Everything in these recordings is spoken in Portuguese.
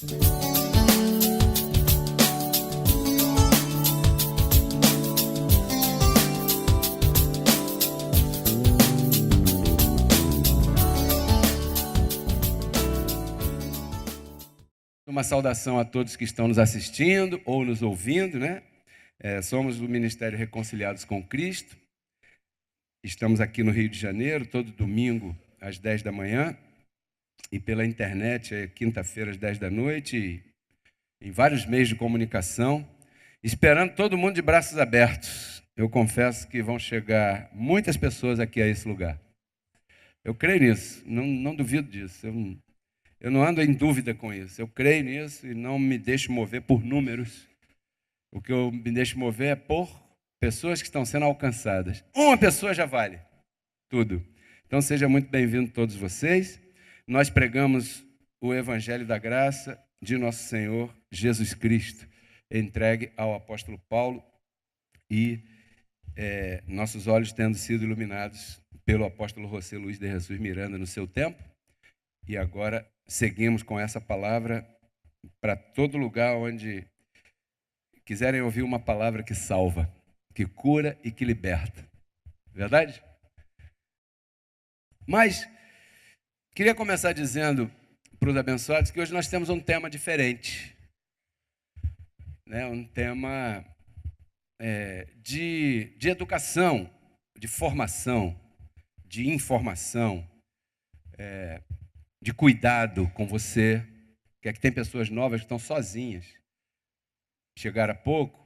Uma saudação a todos que estão nos assistindo ou nos ouvindo, né? Somos do Ministério Reconciliados com Cristo. Estamos aqui no Rio de Janeiro, todo domingo às 10 da manhã e pela internet, quinta-feira às 10 da noite, em vários meios de comunicação, esperando todo mundo de braços abertos. Eu confesso que vão chegar muitas pessoas aqui a esse lugar. Eu creio nisso, não duvido disso. Eu não ando em dúvida com isso. Eu creio nisso e não me deixo mover por números. O que eu me deixo mover é por pessoas que estão sendo alcançadas. Uma pessoa já vale tudo. Então, sejam muito bem-vindos todos vocês. Nós pregamos o Evangelho da Graça de nosso Senhor Jesus Cristo, entregue ao apóstolo Paulo e nossos olhos tendo sido iluminados pelo apóstolo José Luiz de Jesus Miranda no seu tempo. E agora seguimos com essa palavra para todo lugar onde quiserem ouvir uma palavra que salva, que cura e que liberta. Verdade? Mas queria começar dizendo para os abençoados que hoje nós temos um tema diferente, né? Um tema de educação, de formação, de informação, de cuidado com você, que tem pessoas novas que estão sozinhas. Chegaram há pouco,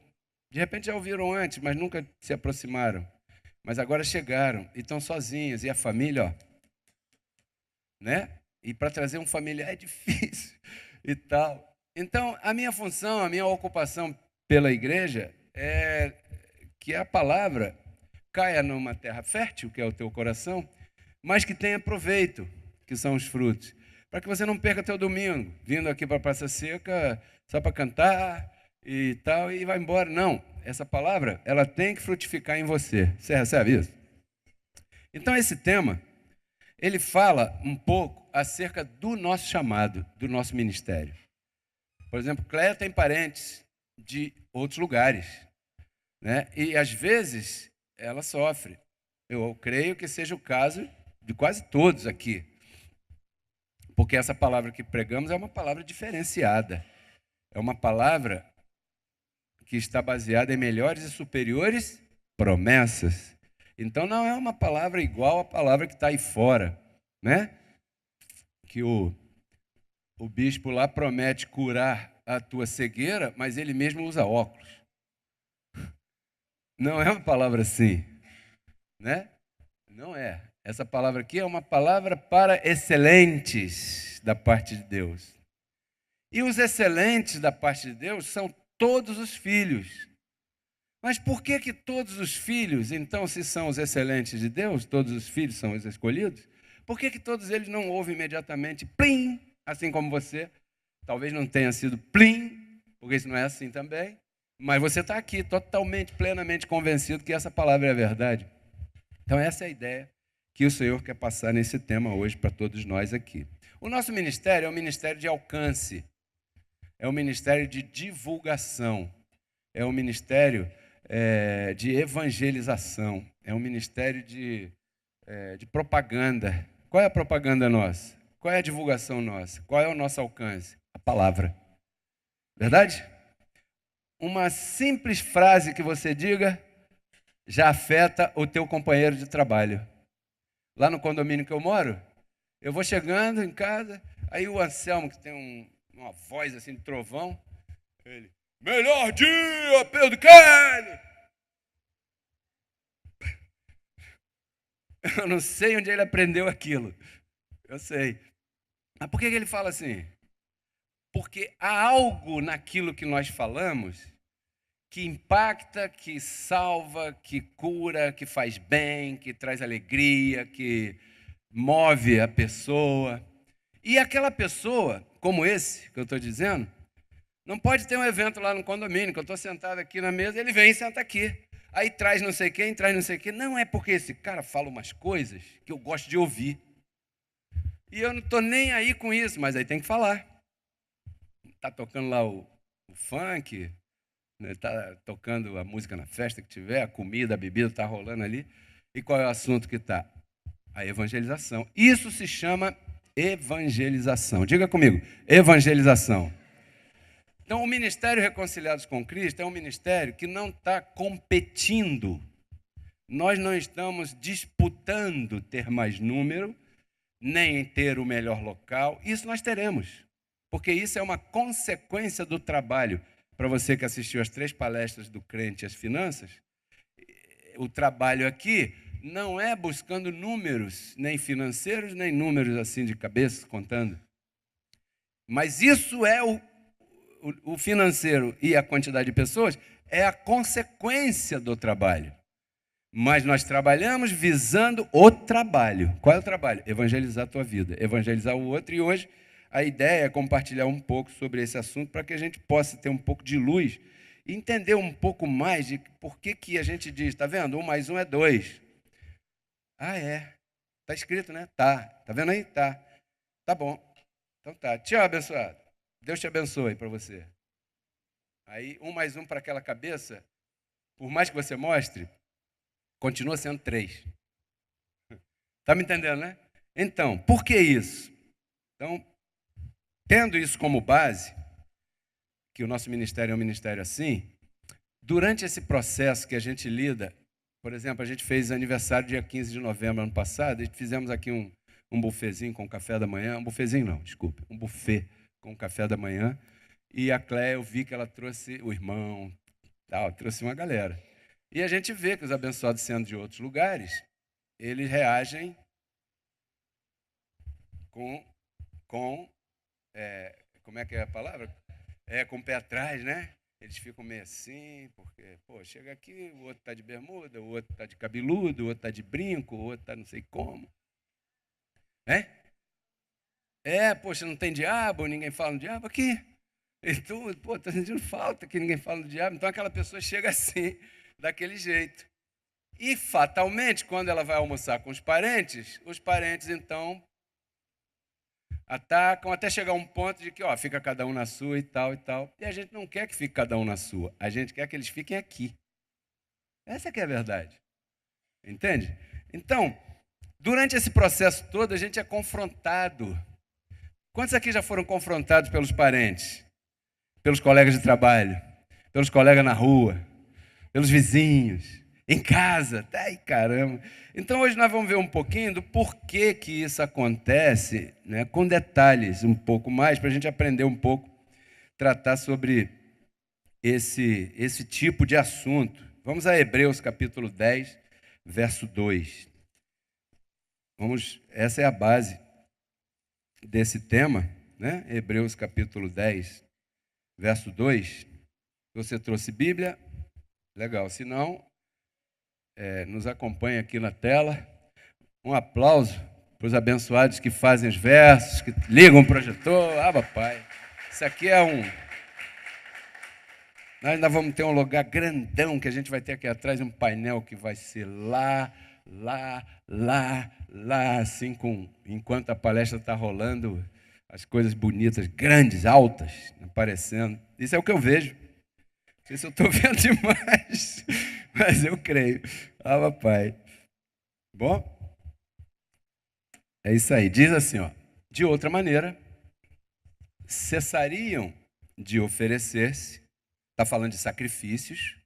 de repente já ouviram antes, mas nunca se aproximaram. Mas agora chegaram e estão sozinhas. E a família, ó, né? E para trazer um familiar é difícil e tal. Então, a minha função, a minha ocupação pela igreja é que a palavra caia numa terra fértil, que é o teu coração, mas que tenha proveito, que são os frutos, para que você não perca teu domingo, vindo aqui para a Praça Seca só para cantar e tal, e vai embora. Não, essa palavra, ela tem que frutificar em você. Você recebe isso? Então, esse tema, ele fala um pouco acerca do nosso chamado, do nosso ministério. Por exemplo, Cléia tem parentes de outros lugares, né? E, às vezes, ela sofre. Eu creio que seja o caso de quase todos aqui. Porque essa palavra que pregamos é uma palavra diferenciada. É uma palavra que está baseada em melhores e superiores promessas. Então, não é uma palavra igual à palavra que está aí fora, né? Que o bispo lá promete curar a tua cegueira, mas ele mesmo usa óculos. Não é uma palavra assim, né? Não é. Essa palavra aqui é uma palavra para excelentes da parte de Deus. E os excelentes da parte de Deus são todos os filhos. Mas por que todos os filhos, então, se são os excelentes de Deus, todos os filhos são os escolhidos, por que todos eles não ouvem imediatamente plim, assim como você? Talvez não tenha sido plim, porque isso não é assim também, mas você está aqui totalmente, plenamente convencido que essa palavra é a verdade. Então essa é a ideia que o Senhor quer passar nesse tema hoje para todos nós aqui. O nosso ministério é um ministério de alcance, é um ministério de divulgação, é um ministério de evangelização, é um ministério de propaganda. Qual é a propaganda nossa? Qual é a divulgação nossa? Qual é o nosso alcance? A palavra. Verdade? Uma simples frase que você diga já afeta o teu companheiro de trabalho. Lá no condomínio que eu moro, eu vou chegando em casa, aí o Anselmo, que tem uma voz assim de trovão, ele, melhor dia, Pedro Kelly! Eu não sei onde ele aprendeu aquilo, eu sei. Mas por que ele fala assim? Porque há algo naquilo que nós falamos que impacta, que salva, que cura, que faz bem, que traz alegria, que move a pessoa. E aquela pessoa, como esse que eu estou dizendo, não pode ter um evento lá no condomínio, que eu estou sentado aqui na mesa, ele vem e senta aqui. Aí traz não sei quem, traz não sei quem. Não é porque esse cara fala umas coisas que eu gosto de ouvir. E eu não estou nem aí com isso, mas aí tem que falar. está tocando lá o funk, está tocando a música na festa que tiver, a comida, a bebida está rolando ali. E qual é o assunto que está? A evangelização. Isso se chama evangelização. Diga comigo, evangelização. Então, o Ministério Reconciliados com Cristo é um ministério que não está competindo. Nós não estamos disputando ter mais número, nem ter o melhor local. Isso nós teremos, porque isso é uma consequência do trabalho. Para você que assistiu às 3 palestras do Crente e as Finanças, o trabalho aqui não é buscando números, nem financeiros, nem números assim de cabeça, contando. Mas isso é o financeiro e a quantidade de pessoas é a consequência do trabalho. Mas nós trabalhamos visando o trabalho. Qual é o trabalho? Evangelizar a tua vida, evangelizar o outro. E hoje a ideia é compartilhar um pouco sobre esse assunto para que a gente possa ter um pouco de luz e entender um pouco mais de por que a gente diz, está vendo? 1 mais 1 é 2. Ah, é. Está escrito, né? Tá. Está vendo aí? Tá. Tá bom. Então tá. Tchau, abençoado. Deus te abençoe para você. Aí, 1 mais 1 para aquela cabeça, por mais que você mostre, continua sendo 3. Está me entendendo, né? Então, por que isso? Então, tendo isso como base, que o nosso ministério é um ministério assim, durante esse processo que a gente lida, por exemplo, a gente fez aniversário dia 15 de novembro ano passado, e fizemos aqui um buffetzinho com café da manhã, um buffetzinho não, desculpe, um buffet com café da manhã, e a Cléia, eu vi que ela trouxe o irmão, tal, trouxe uma galera. E a gente vê que os abençoados sendo de outros lugares, eles reagem com como é que é a palavra? Com o pé atrás, né? Eles ficam meio assim, porque, pô, chega aqui, o outro está de bermuda, o outro está de cabeludo, o outro está de brinco, o outro está não sei como. Poxa, não tem diabo, ninguém fala no diabo aqui. E tudo, pô, estou sentindo falta que ninguém fala no diabo. Então aquela pessoa chega assim, daquele jeito. E fatalmente, quando ela vai almoçar com os parentes então atacam até chegar a um ponto de que, fica cada um na sua e tal e tal. E a gente não quer que fique cada um na sua. A gente quer que eles fiquem aqui. Essa que é a verdade. Entende? Então, durante esse processo todo, a gente é confrontado. Quantos aqui já foram confrontados pelos parentes? Pelos colegas de trabalho? Pelos colegas na rua? Pelos vizinhos? Em casa? Ai, caramba! Então, hoje nós vamos ver um pouquinho do porquê que isso acontece, né, com detalhes um pouco mais, para a gente aprender um pouco, tratar sobre esse tipo de assunto. Vamos a Hebreus capítulo 10, verso 2. Essa é a base desse tema, né? Hebreus capítulo 10, verso 2. Você trouxe Bíblia? Legal. Se não, nos acompanha aqui na tela. Um aplauso para os abençoados que fazem os versos, que ligam o projetor. Papai. Isso aqui nós ainda vamos ter um lugar grandão que a gente vai ter aqui atrás, um painel que vai ser lá, assim, enquanto a palestra está rolando, as coisas bonitas, grandes, altas, aparecendo. Isso é o que eu vejo. Não sei se eu estou vendo demais, mas eu creio. Papai. Bom, é isso aí. Diz assim, de outra maneira, cessariam de oferecer-se. Está falando de sacrifícios,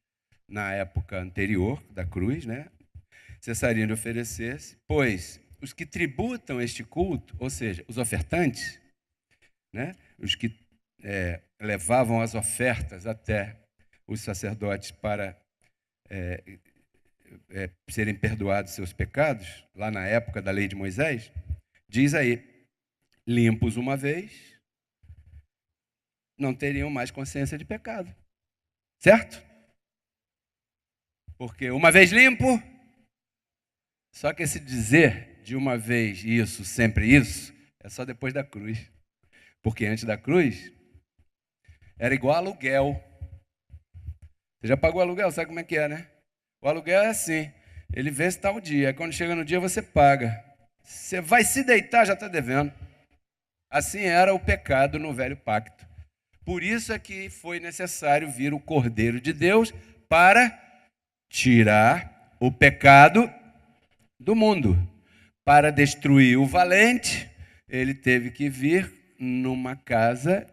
na época anterior da cruz, né? Cessariam de oferecer-se, pois os que tributam este culto, ou seja, os ofertantes, né? Os que levavam as ofertas até os sacerdotes para serem perdoados seus pecados, lá na época da lei de Moisés, diz aí, limpos uma vez, não teriam mais consciência de pecado. Certo? Porque uma vez limpo, só que esse dizer de uma vez isso, sempre isso, é só depois da cruz. Porque antes da cruz, era igual aluguel. Você já pagou aluguel? Sabe como é que é, né? O aluguel é assim, ele vence tal dia, aí quando chega no dia você paga. Você vai se deitar, já está devendo. Assim era o pecado no velho pacto. Por isso é que foi necessário vir o Cordeiro de Deus para tirar o pecado do mundo. Para destruir o valente, ele teve que vir numa casa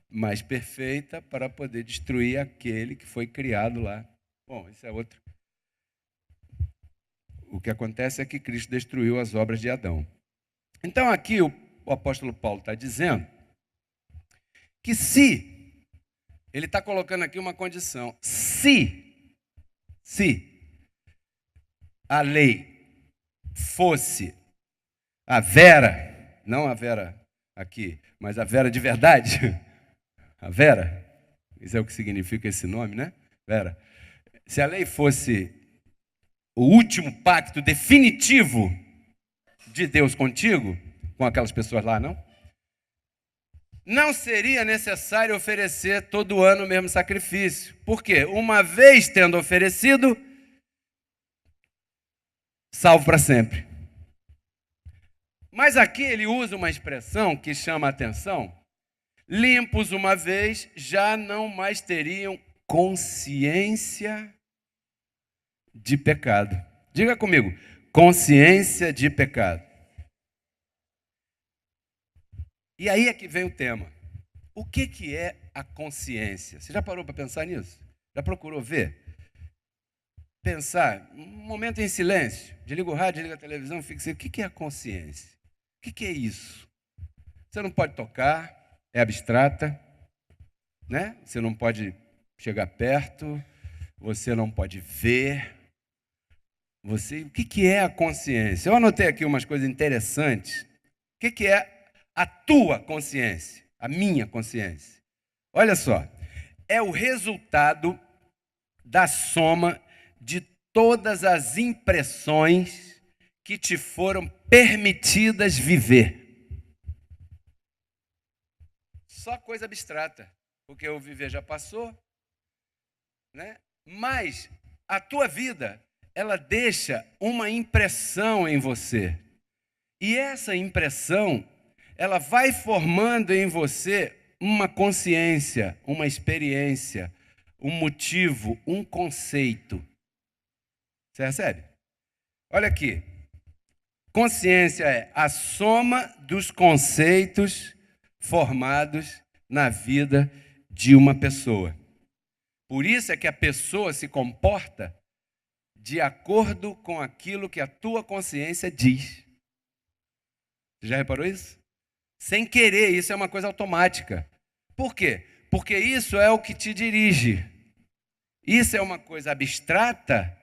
mais perfeita para poder destruir aquele que foi criado lá. Bom, isso é outro. O que acontece é que Cristo destruiu as obras de Adão. Então aqui o apóstolo Paulo está dizendo que ele está colocando aqui uma condição, se a lei fosse a Vera, não a Vera aqui, mas a Vera de verdade, a Vera, isso é o que significa esse nome, né? Vera. Se a lei fosse o último pacto definitivo de Deus contigo, com aquelas pessoas lá, não seria necessário oferecer todo ano o mesmo sacrifício. Por quê? Uma vez tendo oferecido, salvo para sempre. Mas aqui ele usa uma expressão que chama a atenção. Limpos uma vez, já não mais teriam consciência de pecado. Diga comigo, consciência de pecado. E aí é que vem o tema. O que é a consciência? Você já parou para pensar nisso? Já procurou ver? Pensar, um momento em silêncio, desliga o rádio, desliga a televisão, fica assim, o que é a consciência? O que é isso? Você não pode tocar, é abstrata, né? Você não pode chegar perto, você não pode ver. O que é a consciência? Eu anotei aqui umas coisas interessantes. O que é a tua consciência? A minha consciência? Olha só, é o resultado da soma de todas as impressões que te foram permitidas viver. Só coisa abstrata, porque o viver já passou, né? Mas a tua vida, ela deixa uma impressão em você. E essa impressão, ela vai formando em você uma consciência, uma experiência, um motivo, um conceito. Você recebe? Olha aqui. Consciência é a soma dos conceitos formados na vida de uma pessoa. Por isso é que a pessoa se comporta de acordo com aquilo que a tua consciência diz. Você já reparou isso? Sem querer, isso é uma coisa automática. Por quê? Porque isso é o que te dirige. Isso é uma coisa abstrata,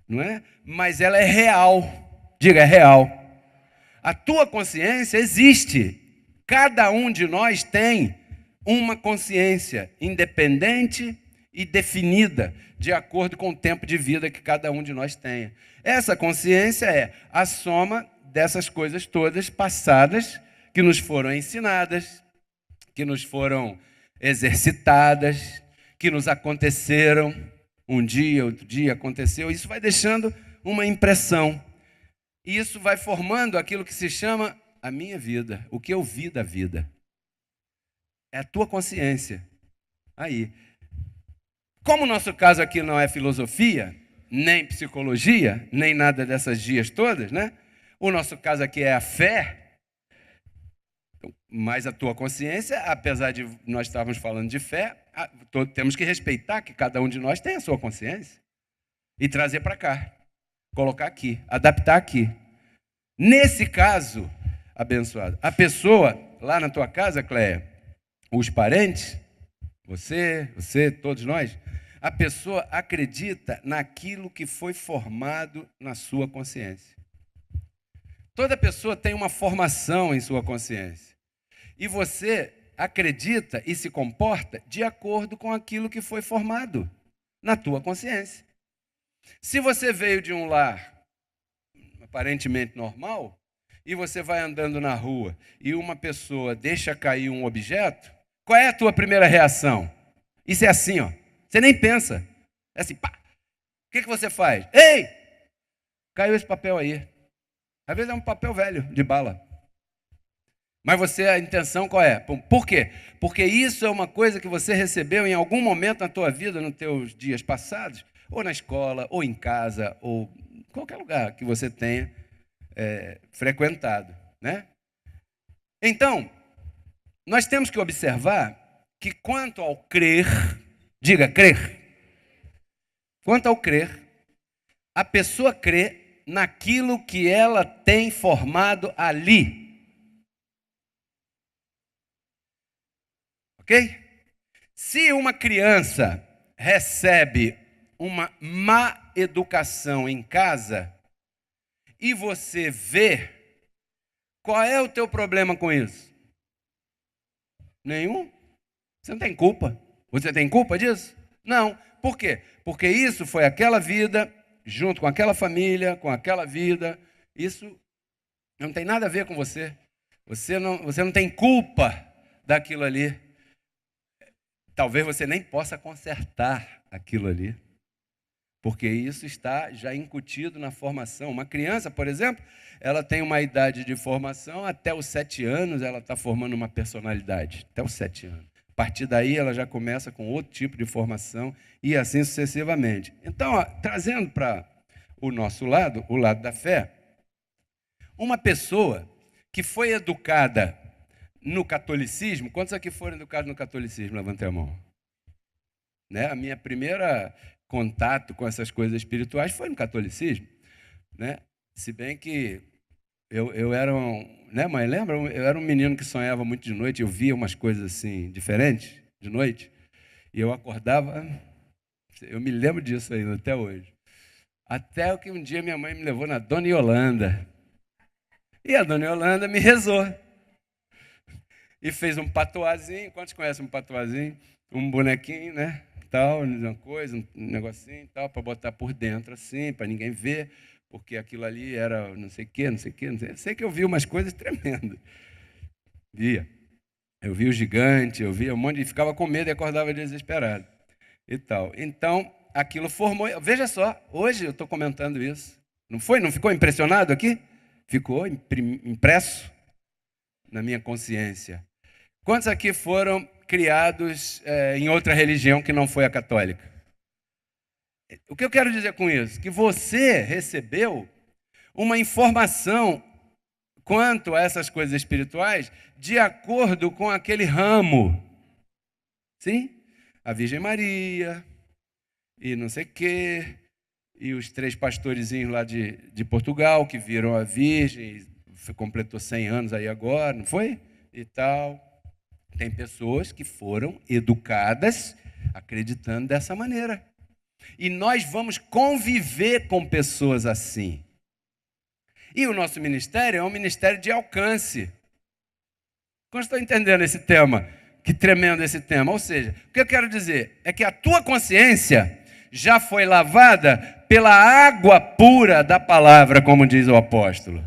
não é? Mas ela é real. Diga, é real. A tua consciência existe. Cada um de nós tem uma consciência independente e definida de acordo com o tempo de vida que cada um de nós tenha. Essa consciência é a soma dessas coisas todas passadas que nos foram ensinadas, que nos foram exercitadas, que nos aconteceram um dia, outro dia aconteceu. Isso vai deixando uma impressão. E isso vai formando aquilo que se chama a minha vida, o que eu vi da vida. É a tua consciência. Aí. Como o nosso caso aqui não é filosofia, nem psicologia, nem nada dessas dias todas, né? O nosso caso aqui é a fé. Mas a tua consciência, apesar de nós estarmos falando de fé, temos que respeitar que cada um de nós tem a sua consciência e trazer para cá, colocar aqui, adaptar aqui. Nesse caso, abençoado, a pessoa lá na tua casa, Cléia, os parentes, você, todos nós, a pessoa acredita naquilo que foi formado na sua consciência. Toda pessoa tem uma formação em sua consciência. E você acredita e se comporta de acordo com aquilo que foi formado na tua consciência. Se você veio de um lar aparentemente normal, e você vai andando na rua e uma pessoa deixa cair um objeto, qual é a tua primeira reação? Isso é assim, ó. Você nem pensa. É assim, pá. O que você faz? Ei! Caiu esse papel aí. Às vezes é um papel velho, de bala. Mas a intenção qual é? Por quê? Porque isso é uma coisa que você recebeu em algum momento na tua vida, nos teus dias passados, ou na escola, ou em casa, ou em qualquer lugar que você tenha frequentado, né? Então, nós temos que observar que quanto ao crer, diga crer, quanto ao crer, a pessoa crê naquilo que ela tem formado ali. Ok? Se uma criança recebe uma má educação em casa e você vê, qual é o teu problema com isso? Nenhum? Você não tem culpa. Você tem culpa disso? Não. Por quê? Porque isso foi aquela vida, junto com aquela família, com aquela vida. Isso não tem nada a ver com você. Você não tem culpa daquilo ali. Talvez você nem possa consertar aquilo ali, porque isso está já incutido na formação. Uma criança, por exemplo, ela tem uma idade de formação, até os 7 anos ela está formando uma personalidade, até os 7 anos. A partir daí ela já começa com outro tipo de formação e assim sucessivamente. Então, trazendo para o nosso lado, o lado da fé, uma pessoa que foi educada no catolicismo, quantos aqui foram educados no catolicismo? Levantem a mão. Né? A minha primeira contato com essas coisas espirituais foi no catolicismo. Né? Se bem que eu era né, mãe, lembra? Eu era um menino que sonhava muito de noite, eu via umas coisas assim, diferentes, de noite, e eu acordava, eu me lembro disso ainda, até hoje. Até que um dia minha mãe me levou na Dona Yolanda, e a Dona Yolanda me rezou. E fez um patuazinho. Quantos conhecem um patuazinho? Um bonequinho, né? Tal, uma coisa, um negocinho, tal, para botar por dentro assim, para ninguém ver, porque aquilo ali era não sei o quê, não sei o quê, não sei. Eu sei que eu vi umas coisas tremendas. Via. Eu vi o gigante, eu via um monte de... Ficava com medo e acordava desesperado. E tal. Então, aquilo formou... Veja só, hoje eu estou comentando isso. Não foi? Não ficou impressionado aqui? Ficou impresso na minha consciência. Quantos aqui foram criados em outra religião que não foi a católica? O que eu quero dizer com isso? Que você recebeu uma informação quanto a essas coisas espirituais de acordo com aquele ramo. Sim? A Virgem Maria, e não sei o quê, e os 3 pastorezinhos lá de Portugal que viram a Virgem, completou 100 anos aí agora, não foi? E tal. Tem pessoas que foram educadas acreditando dessa maneira. E nós vamos conviver com pessoas assim. E o nosso ministério é um ministério de alcance. Como estão entendendo esse tema? Que tremendo esse tema. Ou seja, o que eu quero dizer é que a tua consciência já foi lavada pela água pura da palavra, como diz o apóstolo.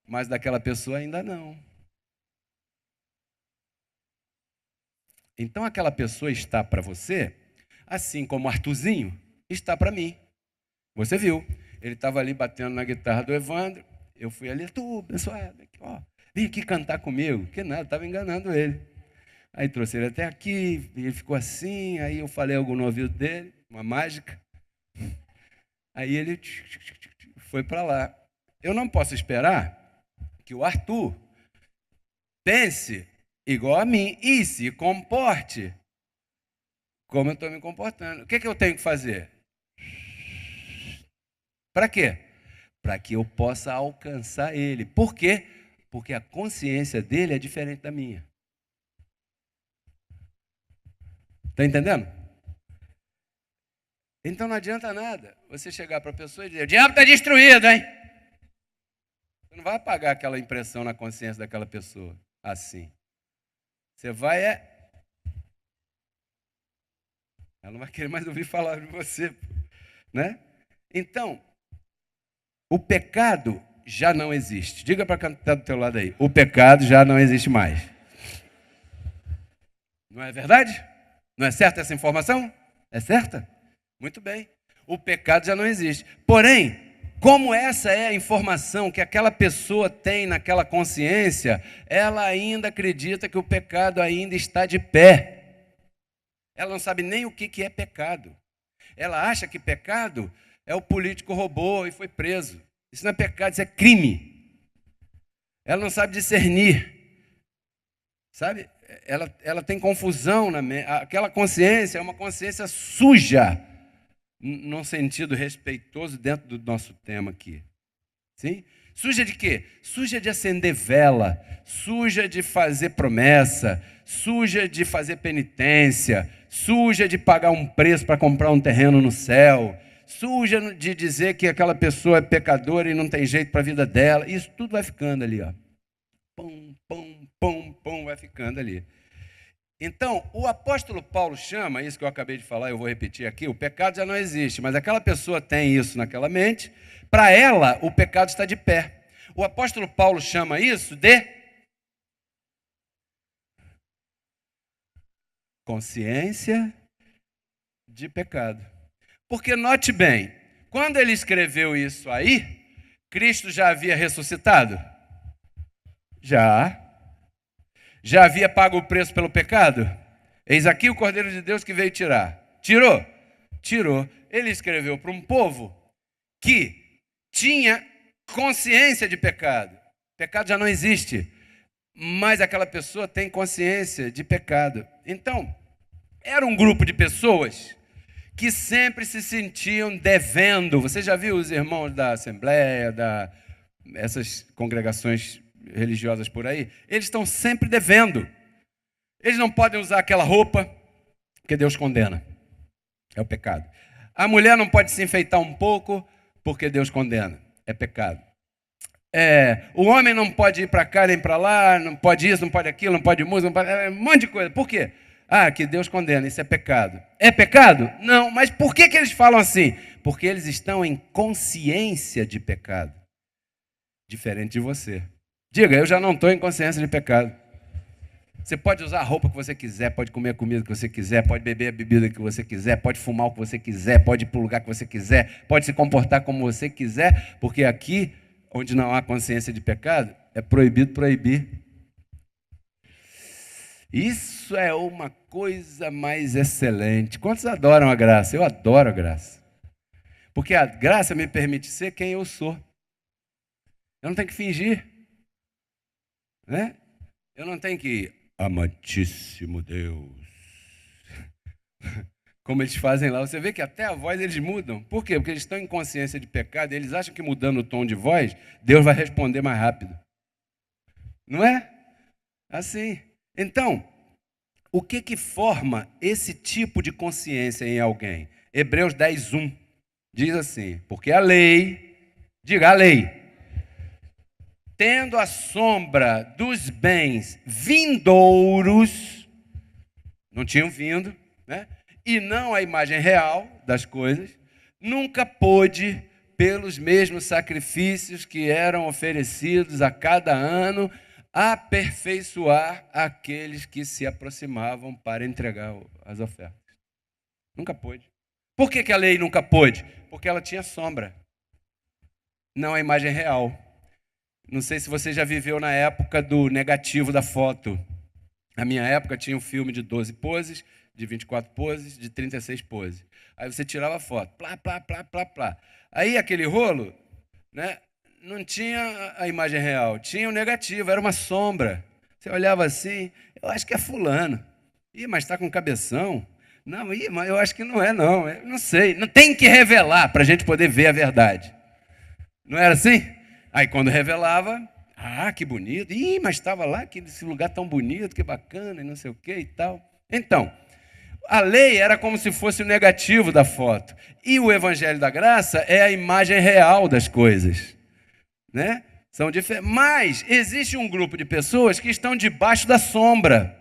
Mas daquela pessoa ainda não. Então aquela pessoa está para você, assim como Artuzinho está para mim. Você viu, ele estava ali batendo na guitarra do Evandro, eu fui ali, tu, abençoado, vem aqui cantar comigo, que nada, estava enganando ele. Aí trouxe ele até aqui, ele ficou assim, aí eu falei algo no ouvido dele, uma mágica, aí ele foi para lá. Eu não posso esperar que o Arthur pense igual a mim e se comporte como eu estou me comportando. O que eu tenho que fazer? Para quê? Para que eu possa alcançar ele. Por quê? Porque a consciência dele é diferente da minha. Está entendendo? Então não adianta nada você chegar para a pessoa e dizer: o diabo está destruído, hein? Você não vai apagar aquela impressão na consciência daquela pessoa assim. Você vai ela não vai querer mais ouvir falar de você, né? Então, o pecado já não existe. Diga para quem está do teu lado aí: o pecado já não existe mais. Não é verdade? Não é certa essa informação? É certa? Muito bem. O pecado já não existe. Porém, Como essa é a informação que aquela pessoa tem naquela consciência, ela ainda acredita que o pecado ainda está de pé. Ela não sabe nem o que é pecado. Ela acha que pecado é o político roubou e foi preso. Isso não é pecado, isso é crime. Ela não sabe discernir. Sabe? Ela tem confusão na mente. Aquela consciência é uma consciência suja, num sentido respeitoso dentro do nosso tema aqui. Sim? Suja de quê? Suja de acender vela, suja de fazer promessa, suja de fazer penitência, suja de pagar um preço para comprar um terreno no céu, suja de dizer que aquela pessoa é pecadora e não tem jeito para a vida dela. Isso tudo vai ficando ali, ó. Pum, pum, pum, pum, vai ficando ali. Então, o apóstolo Paulo chama, isso que eu acabei de falar, eu vou repetir aqui, o pecado já não existe, mas aquela pessoa tem isso naquela mente, para ela o pecado está de pé. O apóstolo Paulo chama isso de consciência de pecado. Porque note bem, quando ele escreveu isso aí, Cristo já havia ressuscitado? Já. Já havia pago o preço pelo pecado? Eis aqui o Cordeiro de Deus que veio tirar. Tirou? Tirou. Ele escreveu para um povo que tinha consciência de pecado. Pecado já não existe, mas aquela pessoa tem consciência de pecado. Então, era um grupo de pessoas que sempre se sentiam devendo. Você já viu os irmãos da Assembleia, essas congregações religiosas por aí? Eles estão sempre devendo. Eles não podem usar aquela roupa, porque Deus condena. É o pecado. A mulher não pode se enfeitar um pouco, porque Deus condena. É pecado. O homem não pode ir para cá nem para lá, não pode isso, não pode aquilo, não pode música, não pode... um monte de coisa. Por quê? Que Deus condena, isso é pecado. É pecado? Não, mas por que eles falam assim? Porque eles estão em consciência de pecado. Diferente de você. Diga, eu já não estou em consciência de pecado. Você pode usar a roupa que você quiser, pode comer a comida que você quiser, pode beber a bebida que você quiser, pode fumar o que você quiser, pode ir para o lugar que você quiser, pode se comportar como você quiser, porque aqui, onde não há consciência de pecado, é proibido proibir. Isso é uma coisa mais excelente. Quantos adoram a graça? Eu adoro a graça. Porque a graça me permite ser quem eu sou. Eu não tenho que fingir. Né? Eu não tenho que, amantíssimo Deus. Como eles fazem lá. Você vê que até a voz eles mudam. Por quê? Porque eles estão em consciência de pecado e eles acham que mudando o tom de voz, Deus vai responder mais rápido. Não é? Assim. Então, o que forma esse tipo de consciência em alguém? Hebreus 10:1 diz assim, porque a lei, diga a lei, tendo a sombra dos bens vindouros, não tinham vindo, né? E não a imagem real das coisas, nunca pôde, pelos mesmos sacrifícios que eram oferecidos a cada ano, aperfeiçoar aqueles que se aproximavam para entregar as ofertas. Nunca pôde. Por que a lei nunca pôde? Porque ela tinha sombra, não a imagem real. Não sei se você já viveu na época do negativo da foto. Na minha época tinha um filme de 12 poses, de 24 poses, de 36 poses. Aí você tirava a foto, plá, plá, plá, plá, plá. Aí aquele rolo, né, não tinha a imagem real, tinha o negativo, era uma sombra. Você olhava assim, eu acho que é fulano. Mas está com cabeção. Não, mas eu acho que não é, não. Eu não sei. Não tem que revelar para a gente poder ver a verdade. Não era assim? Aí quando revelava, que bonito. Mas estava lá, esse lugar tão bonito, que bacana, e não sei o que e tal. Então, a lei era como se fosse o negativo da foto. E o evangelho da graça é a imagem real das coisas. Né? São diferentes. Mas existe um grupo de pessoas que estão debaixo da sombra.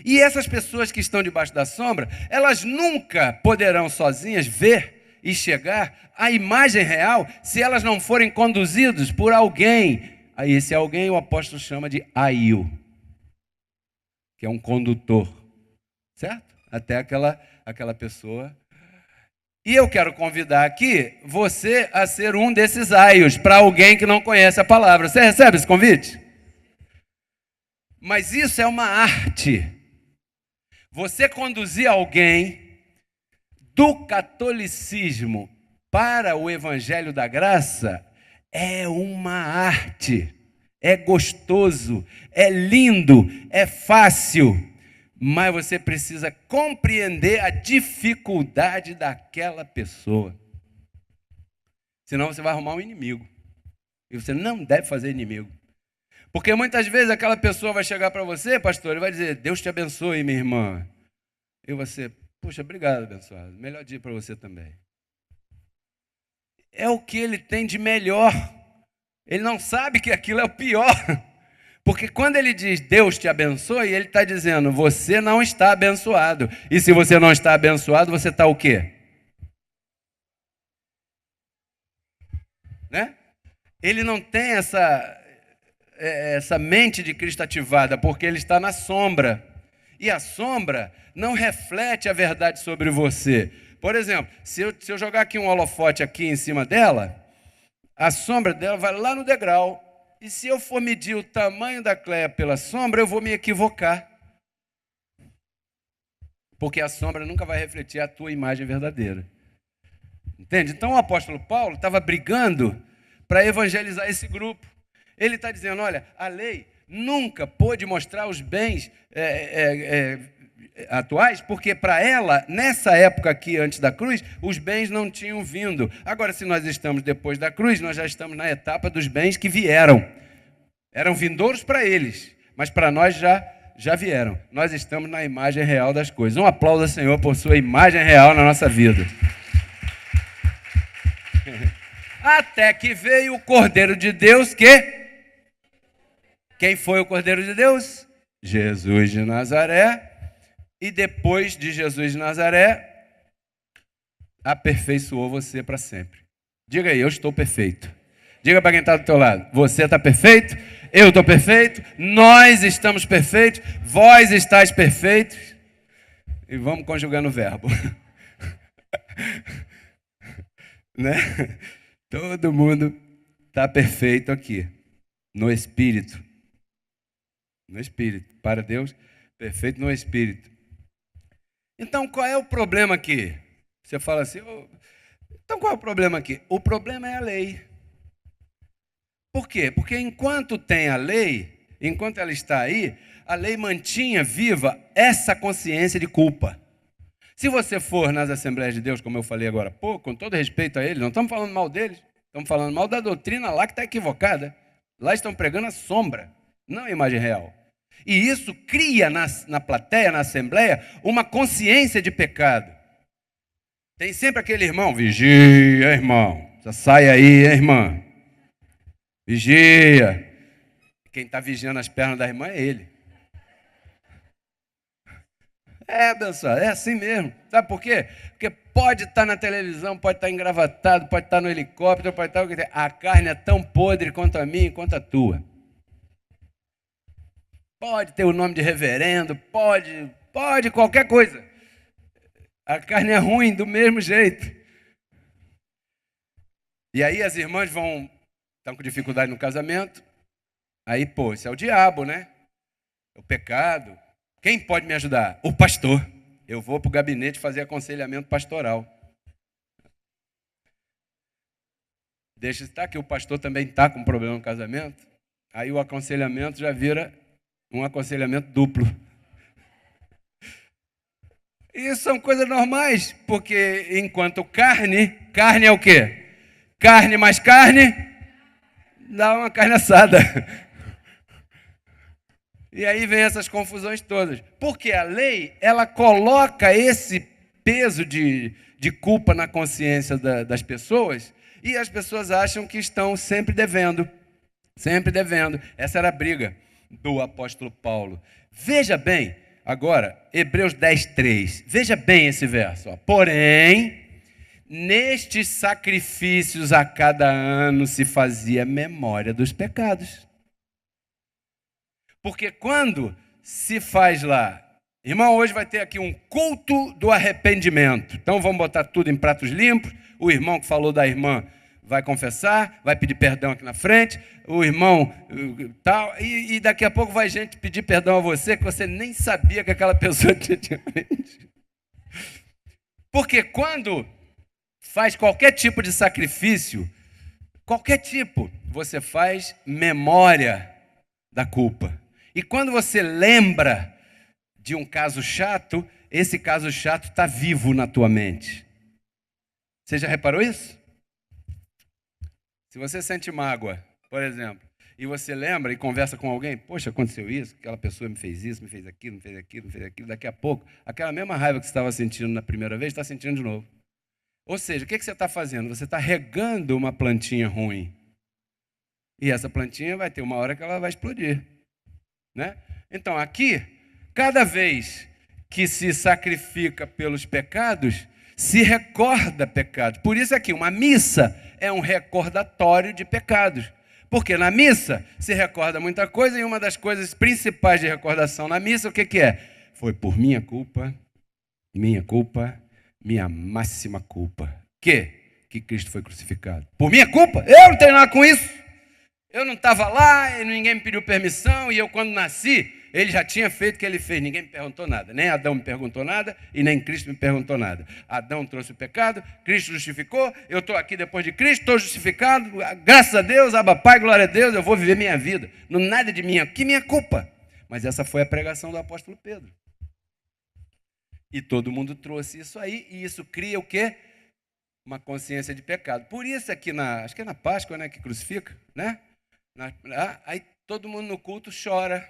E essas pessoas que estão debaixo da sombra, elas nunca poderão sozinhas ver e chegar à imagem real se elas não forem conduzidas por alguém. Aí esse alguém o apóstolo chama de aio, que é um condutor, certo? Até aquela pessoa E eu quero convidar aqui você a ser um desses aios para alguém que não conhece a palavra. Você recebe esse convite? Mas isso é uma arte. Você conduzir alguém do catolicismo para o evangelho da graça é uma arte. É gostoso, é lindo, é fácil, mas você precisa compreender a dificuldade daquela pessoa. Senão você vai arrumar um inimigo. E você não deve fazer inimigo. Porque muitas vezes aquela pessoa vai chegar para você, pastor, e vai dizer, Deus te abençoe, minha irmã. E você, puxa, obrigado, abençoado. Melhor dia para você também. É o que ele tem de melhor. Ele não sabe que aquilo é o pior. Porque quando ele diz Deus te abençoe, ele está dizendo, você não está abençoado. E se você não está abençoado, você está o quê? Né? Ele não tem essa mente de Cristo ativada, porque ele está na sombra. E a sombra não reflete a verdade sobre você. Por exemplo, se eu jogar aqui um holofote aqui em cima dela, a sombra dela vai lá no degrau. E se eu for medir o tamanho da Cleia pela sombra, eu vou me equivocar. Porque a sombra nunca vai refletir a tua imagem verdadeira. Entende? Então o apóstolo Paulo estava brigando para evangelizar esse grupo. Ele está dizendo, olha, a lei nunca pôde mostrar os bens atuais, porque para ela, nessa época aqui, antes da cruz, os bens não tinham vindo. Agora, se nós estamos depois da cruz, nós já estamos na etapa dos bens que vieram. Eram vindouros para eles, mas para nós já vieram. Nós estamos na imagem real das coisas. Um aplauso ao Senhor por sua imagem real na nossa vida. Até que veio o Cordeiro de Deus que... Quem foi o Cordeiro de Deus? Jesus de Nazaré. E depois de Jesus de Nazaré, aperfeiçoou você para sempre. Diga aí, eu estou perfeito. Diga para quem está do teu lado, você está perfeito, eu estou perfeito, nós estamos perfeitos, vós estáis perfeitos. E vamos conjugando o verbo. Né? Todo mundo está perfeito aqui, no Espírito. No Espírito. Para Deus, perfeito no Espírito. Então, qual é o problema aqui? Você fala assim, então qual é o problema aqui? O problema é a lei. Por quê? Porque enquanto tem a lei, enquanto ela está aí, a lei mantinha viva essa consciência de culpa. Se você for nas Assembleias de Deus, como eu falei agora há pouco, com todo respeito a eles, não estamos falando mal deles, estamos falando mal da doutrina lá que está equivocada. Lá estão pregando a sombra, não a imagem real. E isso cria na plateia, na assembleia, uma consciência de pecado. Tem sempre aquele irmão, vigia, irmão. Já sai aí, hein, irmã. Vigia. Quem está vigiando as pernas da irmã é ele. É, abençoado, é assim mesmo. Sabe por quê? Porque pode estar na televisão, pode estar engravatado, pode estar no helicóptero, pode estar o que tem. A carne é tão podre quanto a minha e quanto a tua. Pode ter o nome de reverendo, pode qualquer coisa. A carne é ruim do mesmo jeito. E aí as irmãs estão com dificuldade no casamento. Aí, isso é o diabo, né? É o pecado. Quem pode me ajudar? O pastor. Eu vou para o gabinete fazer aconselhamento pastoral. Deixa estar que o pastor também está com problema no casamento. Aí o aconselhamento já vira um aconselhamento duplo. Isso são coisas normais, porque enquanto carne é o quê? Carne mais carne, dá uma carne assada. E aí vem essas confusões todas. Porque a lei, ela coloca esse peso de culpa na consciência das pessoas, e as pessoas acham que estão sempre devendo. Sempre devendo. Essa era a briga do apóstolo Paulo. Veja bem, agora, Hebreus 10:3. Veja bem esse verso. Porém, nestes sacrifícios a cada ano se fazia memória dos pecados. Porque quando se faz lá Irmão, hoje vai ter aqui um culto do arrependimento. Então vamos botar tudo em pratos limpos. O irmão que falou da irmã vai confessar, vai pedir perdão aqui na frente. O irmão tal. E daqui a pouco vai gente pedir perdão a você que você nem sabia que aquela pessoa tinha feito. Porque quando faz qualquer tipo de sacrifício, qualquer tipo, você faz memória da culpa. E quando você lembra de um caso chato, esse caso chato está vivo na tua mente. Você já reparou isso? Se você sente mágoa, por exemplo, e você lembra e conversa com alguém, poxa, aconteceu isso, aquela pessoa me fez isso, me fez aquilo, me fez aquilo, me fez aquilo, daqui a pouco, aquela mesma raiva que você estava sentindo na primeira vez, está sentindo de novo. Ou seja, o que você está fazendo? Você está regando uma plantinha ruim. E essa plantinha vai ter uma hora que ela vai explodir. Né? Então, aqui, cada vez que se sacrifica pelos pecados, se recorda pecados. Por isso aqui, uma missa é um recordatório de pecados. Porque na missa se recorda muita coisa e uma das coisas principais de recordação na missa, o que é? Foi por minha culpa, minha máxima culpa. Que Cristo foi crucificado. Por minha culpa? Eu não tenho nada com isso. Eu não estava lá, ninguém me pediu permissão, e eu quando nasci, ele já tinha feito o que ele fez. Ninguém me perguntou nada. Nem Adão me perguntou nada e nem Cristo me perguntou nada. Adão trouxe o pecado, Cristo justificou, eu estou aqui depois de Cristo, estou justificado, graças a Deus, Abba Pai, glória a Deus, eu vou viver minha vida. Não nada de minha, que minha culpa. Mas essa foi a pregação do apóstolo Pedro. E todo mundo trouxe isso aí, e isso cria o quê? Uma consciência de pecado. Por isso aqui, acho que é na Páscoa, né, que crucifica, né? Aí todo mundo no culto chora.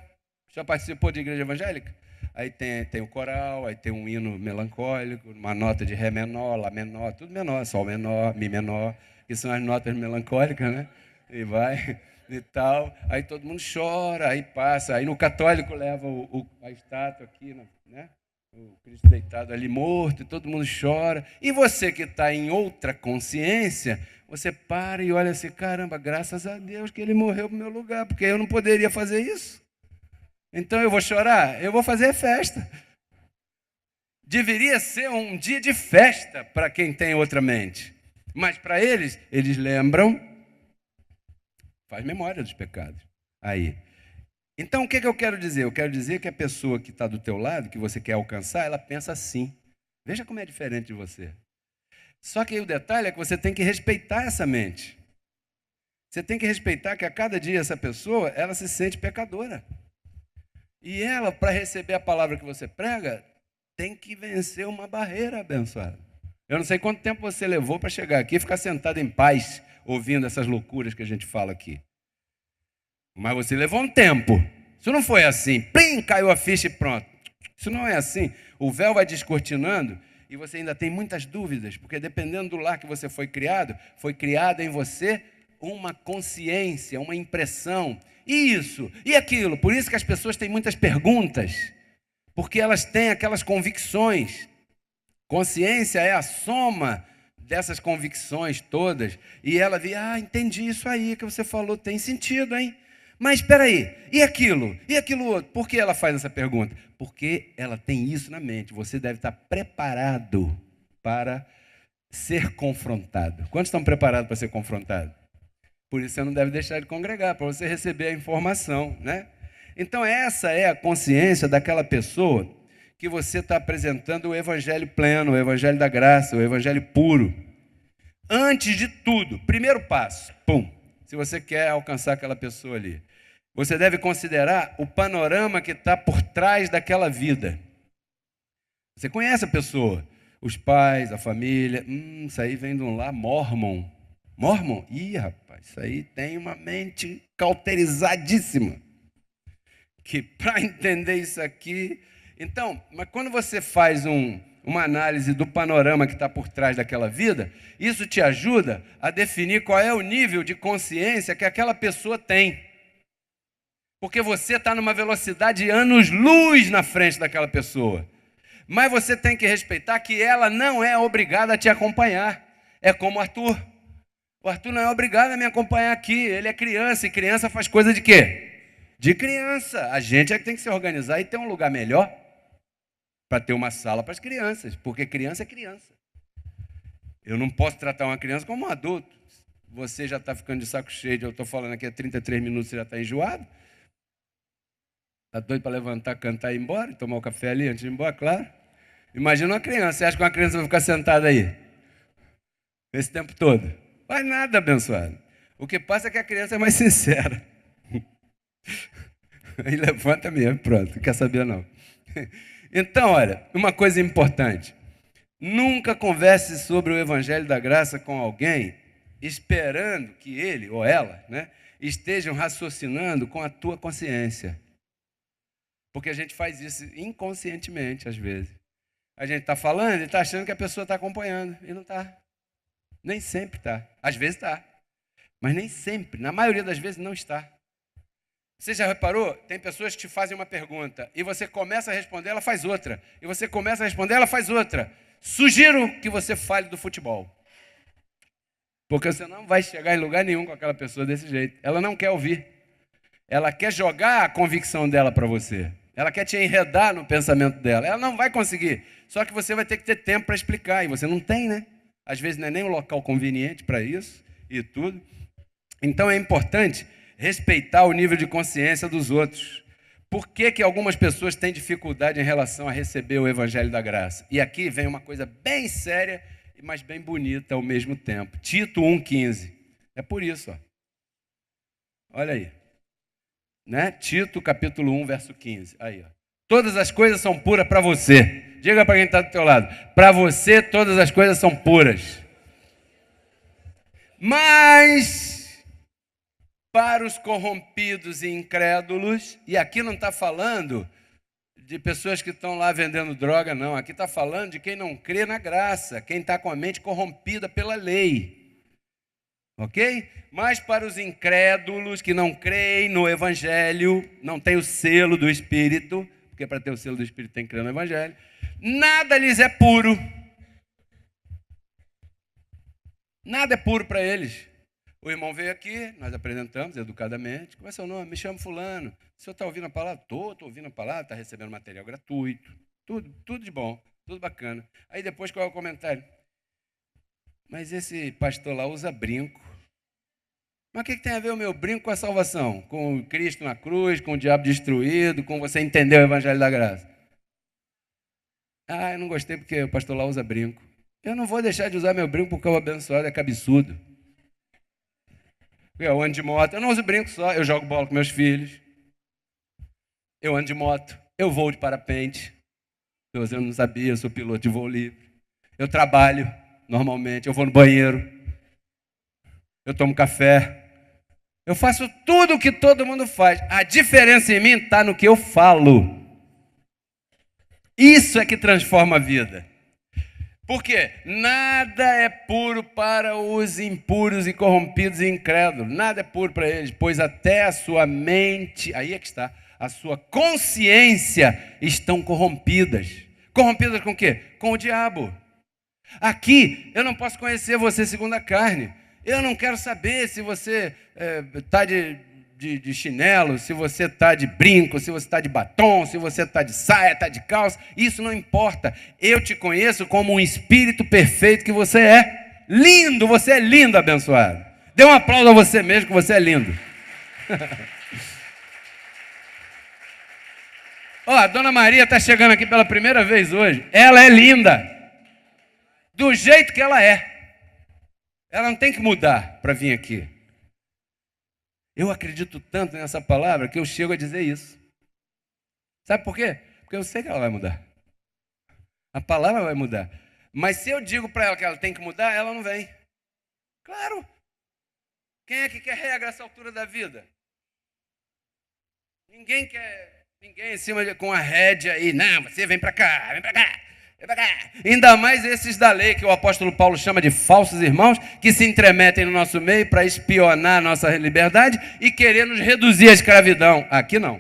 Já participou de igreja evangélica? Aí tem o coral, aí tem um hino melancólico, uma nota de ré menor, lá menor, tudo menor, sol menor, mi menor, que são as notas melancólicas, né? E vai e tal. Aí todo mundo chora, aí passa. Aí no católico leva a estátua aqui, né? O Cristo deitado ali morto, e todo mundo chora. E você que está em outra consciência, você para e olha assim, caramba, graças a Deus que ele morreu no meu lugar, porque eu não poderia fazer isso. Então eu vou chorar? Eu vou fazer festa. Deveria ser um dia de festa para quem tem outra mente. Mas para eles lembram, faz memória dos pecados. Aí. Então, o que eu quero dizer? Eu quero dizer que a pessoa que está do teu lado, que você quer alcançar, ela pensa assim. Veja como é diferente de você. Só que aí o detalhe é que você tem que respeitar essa mente. Você tem que respeitar que a cada dia essa pessoa, ela se sente pecadora. E ela, para receber a palavra que você prega, tem que vencer uma barreira abençoada. Eu não sei quanto tempo você levou para chegar aqui e ficar sentado em paz, ouvindo essas loucuras que a gente fala aqui. Mas você levou um tempo. Isso não foi assim. Plim, caiu a ficha e pronto. Isso não é assim. O véu vai descortinando e você ainda tem muitas dúvidas, porque dependendo do lar que você foi criada em você uma consciência, uma impressão. E isso, e aquilo. Por isso que as pessoas têm muitas perguntas, porque elas têm aquelas convicções. Consciência é a soma dessas convicções todas. E ela vê, entendi isso aí que você falou, tem sentido, hein? Mas espera aí, e aquilo? E aquilo outro? Por que ela faz essa pergunta? Porque ela tem isso na mente. Você deve estar preparado para ser confrontado. Quantos estão preparados para ser confrontado? Por isso você não deve deixar de congregar, para você receber a informação, né? Então essa é a consciência daquela pessoa que você está apresentando o evangelho pleno, o evangelho da graça, o evangelho puro. Antes de tudo, primeiro passo, se você quer alcançar aquela pessoa ali, você deve considerar o panorama que está por trás daquela vida. Você conhece a pessoa, os pais, a família, isso aí vem de um lar mormon. Mormon? Ih, rapaz, isso aí tem uma mente cauterizadíssima. Que para entender isso aqui... Então, mas quando você faz uma análise do panorama que está por trás daquela vida, isso te ajuda a definir qual é o nível de consciência que aquela pessoa tem. Porque você está numa velocidade anos-luz na frente daquela pessoa. Mas você tem que respeitar que ela não é obrigada a te acompanhar. É como o Arthur. O Arthur não é obrigado a me acompanhar aqui. Ele é criança, e criança faz coisa de quê? De criança. A gente é que tem que se organizar e ter um lugar melhor. para ter uma sala para as crianças, porque criança é criança. Eu não posso tratar uma criança como um adulto. Você já está ficando de saco cheio, eu estou falando aqui há 33 minutos, você já está enjoado? Está doido para levantar, cantar e ir embora? Tomar o café ali antes de ir embora, claro. Imagina uma criança, você acha que uma criança vai ficar sentada aí esse tempo todo? Vai nada, abençoado. O que passa é que a criança é mais sincera. Aí levanta mesmo, pronto, não quer saber não. Então, olha, uma coisa importante. Nunca converse sobre o Evangelho da Graça com alguém esperando que ele ou ela, né, estejam raciocinando com a tua consciência. Porque a gente faz isso inconscientemente, às vezes. A gente está falando e está achando que a pessoa está acompanhando, e não está. Nem sempre está. Às vezes está. Mas nem sempre, na maioria das vezes, não está. Você já reparou? Tem pessoas que te fazem uma pergunta e você começa a responder, ela faz outra. E você começa a responder, ela faz outra. Sugiro que você fale do futebol. Porque você não vai chegar em lugar nenhum com aquela pessoa desse jeito. Ela não quer ouvir. Ela quer jogar a convicção dela para você. Ela quer te enredar no pensamento dela. Ela não vai conseguir. Só que você vai ter que ter tempo para explicar. E você não tem, né? Às vezes não é nem um local conveniente para isso e tudo. Então é importante respeitar o nível de consciência dos outros. Por que que algumas pessoas têm dificuldade em relação a receber o Evangelho da Graça? E aqui vem uma coisa bem séria, mas bem bonita ao mesmo tempo. Tito 1,15. É por isso, ó. Olha aí. Né? Tito, capítulo 1, verso 15. Aí, ó. Todas as coisas são puras para você. Diga para quem está do teu lado. Para você, todas as coisas são puras. Mas para os corrompidos e incrédulos, e aqui não está falando de pessoas que estão lá vendendo droga, não. Aqui está falando de quem não crê na graça, quem está com a mente corrompida pela lei. Ok? Mas para os incrédulos que não creem no Evangelho, não tem o selo do Espírito, porque para ter o selo do Espírito tem que crer no Evangelho, nada lhes é puro. Nada é puro para eles. O irmão veio aqui, nós apresentamos educadamente. Qual é seu nome? Me chamo fulano. O senhor está ouvindo a palavra? Estou ouvindo a palavra, está recebendo material gratuito. Tudo de bom, tudo bacana. Aí depois qual é o comentário? Mas esse pastor lá usa brinco. Mas o que tem a ver o meu brinco com a salvação? Com o Cristo na cruz, com o diabo destruído, com você entender o Evangelho da Graça? Ah, eu não gostei porque o pastor lá usa brinco. Eu não vou deixar de usar meu brinco porque o abençoado é cabeçudo. Eu ando de moto, eu não uso brinco só, eu jogo bola com meus filhos. Eu ando de moto, eu voo de parapente. Você não sabia, eu sou piloto de voo livre. Eu trabalho normalmente, eu vou no banheiro. Eu tomo café. Eu faço tudo o que todo mundo faz. A diferença em mim está no que eu falo. Isso é que transforma a vida. Por quê? Nada é puro para os impuros e corrompidos e incrédulos. Nada é puro para eles, pois até a sua mente, aí é que está, a sua consciência estão corrompidas. Corrompidas com o quê? Com o diabo. Aqui, eu não posso conhecer você segundo a carne. Eu não quero saber se você está de chinelo, se você está de brinco, se você está de batom, se você está de saia, está de calça. Isso não importa. Eu te conheço como um espírito perfeito que você é. Lindo, você é lindo, abençoado. Dê um aplauso a você mesmo que você é lindo. Ó, a dona Maria está chegando aqui pela primeira vez hoje. Ela é linda. Do jeito que ela é. Ela não tem que mudar para vir aqui. Eu acredito tanto nessa palavra que eu chego a dizer isso. Sabe por quê? Porque eu sei que ela vai mudar. A palavra vai mudar. Mas se eu digo para ela que ela tem que mudar, ela não vem. Claro. Quem é que quer regra a essa altura da vida? Ninguém quer, ninguém em cima com a rédea aí. Não, você vem para cá, vem para cá. Ainda mais esses da lei, que o apóstolo Paulo chama de falsos irmãos, que se entremetem no nosso meio para espionar a nossa liberdade e querer nos reduzir à escravidão. Aqui não.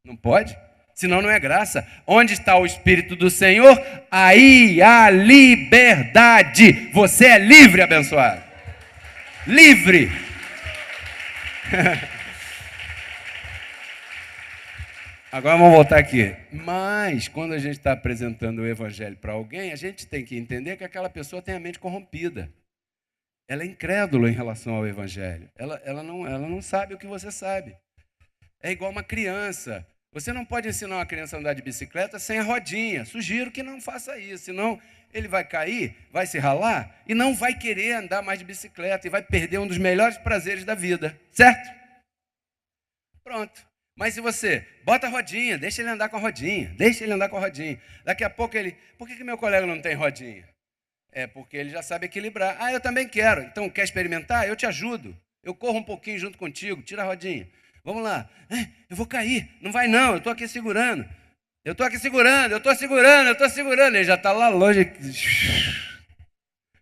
Não pode. Senão não é graça. Onde está o Espírito do Senhor? Aí há liberdade. Você é livre, abençoado. Livre. Agora vamos voltar aqui. Mas, quando a gente está apresentando o evangelho para alguém, a gente tem que entender que aquela pessoa tem a mente corrompida. Ela é incrédula em relação ao evangelho. Ela não sabe o que você sabe. É igual uma criança. Você não pode ensinar uma criança a andar de bicicleta sem a rodinha. Sugiro que não faça isso, senão ele vai cair, vai se ralar e não vai querer andar mais de bicicleta e vai perder um dos melhores prazeres da vida, certo? Pronto. Mas se você bota a rodinha, deixa ele andar com a rodinha, Daqui a pouco ele, por que meu colega não tem rodinha? É porque ele já sabe equilibrar. Ah, eu também quero. Então, quer experimentar? Eu te ajudo. Eu corro um pouquinho junto contigo, tira a rodinha. Vamos lá. Eu vou cair. Não vai não, eu estou aqui segurando. Eu estou segurando. Ele já está lá longe.